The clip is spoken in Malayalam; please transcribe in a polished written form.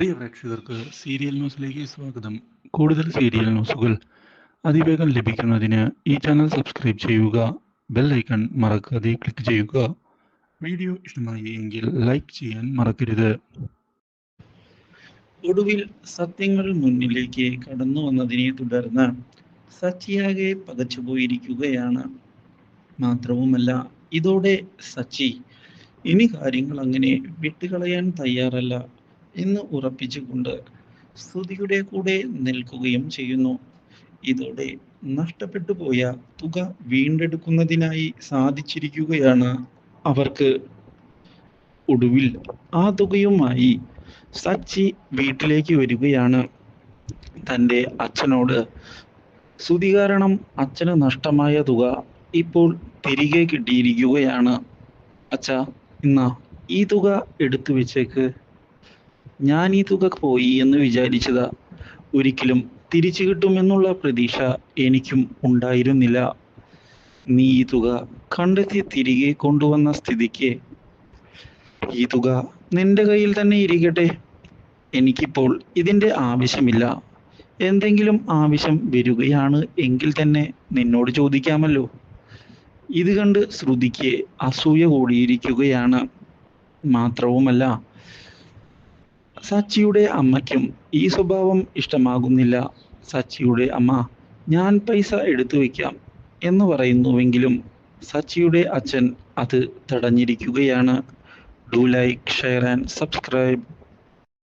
പ്രിയ പ്രേക്ഷകർക്ക് സീരിയൽ ന്യൂസിലേക്ക് സ്വാഗതം. കൂടുതൽ സീരിയൽ ന്യൂസുകൾ അതിവേഗം ലഭിക്കുന്നതിന് ഈ ചാനൽ സബ്സ്ക്രൈബ് ചെയ്യുക. ബെൽ ഐക്കൺ മറക്കാതെ ക്ലിക്ക് ചെയ്യുക. വീഡിയോ ഇഷ്ടമായി എങ്കിൽ ലൈക്ക് ചെയ്യാൻ മറക്കരുത്. ഒടുവിൽ സത്യങ്ങൾ മുന്നിലേക്ക് കടന്നു വന്നതിനെ തുടർന്ന് സച്ചിയാകെ പകച്ചുപോയിരിക്കുകയാണ്. മാത്രവുമല്ല, ഇതോടെ സച്ചി ഇനി കാര്യങ്ങൾ അങ്ങനെ വിട്ടുകളയാൻ തയ്യാറല്ല എന്ന് ഉറപ്പിച്ചുകൊണ്ട് ശ്രുതിയുടെ കൂടെ നിൽക്കുകയും ചെയ്യുന്നു. ഇതോടെ നഷ്ടപ്പെട്ടു പോയ തുക വീണ്ടെടുക്കുന്നതിനായി സാധിച്ചിരിക്കുകയാണ് അവർക്ക്. ഒടുവിൽ ആ തുകയുമായി സച്ചി വീട്ടിലേക്ക് വരികയാണ്. തൻ്റെ അച്ഛനോട് ശ്രുതി കാരണം അച്ഛന് നഷ്ടമായ തുക ഇപ്പോൾ തിരികെ കിട്ടിയിരിക്കുകയാണ്. അച്ഛാ, ഇന്നാ ഈ തുക എടുത്തു വെച്ചേക്ക്. ഞാൻ ഈ തുക പോയി എന്ന് വിചാരിച്ചതാ. ഒരിക്കലും തിരിച്ചു കിട്ടുമെന്നുള്ള പ്രതീക്ഷ എനിക്കും ഉണ്ടായിരുന്നില്ല. നീ ഈ തുക കണ്ടെത്തി തിരികെ കൊണ്ടുവന്ന സ്ഥിതിക്ക് ഈ തുക നിന്റെ കയ്യിൽ തന്നെ ഇരിക്കട്ടെ. എനിക്കിപ്പോൾ ഇതിൻ്റെ ആവശ്യമില്ല. എന്തെങ്കിലും ആവശ്യം വരികയാണ് എങ്കിൽ തന്നെ നിന്നോട് ചോദിക്കാമല്ലോ. ഇത് കണ്ട് ശ്രുതിക്ക് അസൂയ കൂടിയിരിക്കുകയാണ്. മാത്രവുമല്ല, സച്ചിയുടെ അമ്മയ്ക്കും ഈ സ്വഭാവം ഇഷ്ടമാകുന്നില്ല. സച്ചിയുടെ അമ്മ ഞാൻ പൈസ എടുത്തു വയ്ക്കാം എന്ന് പറയുന്നുവെങ്കിലും സച്ചിയുടെ അച്ഛൻ അത് തടഞ്ഞിരിക്കുകയാണ്. Do like, share and subscribe.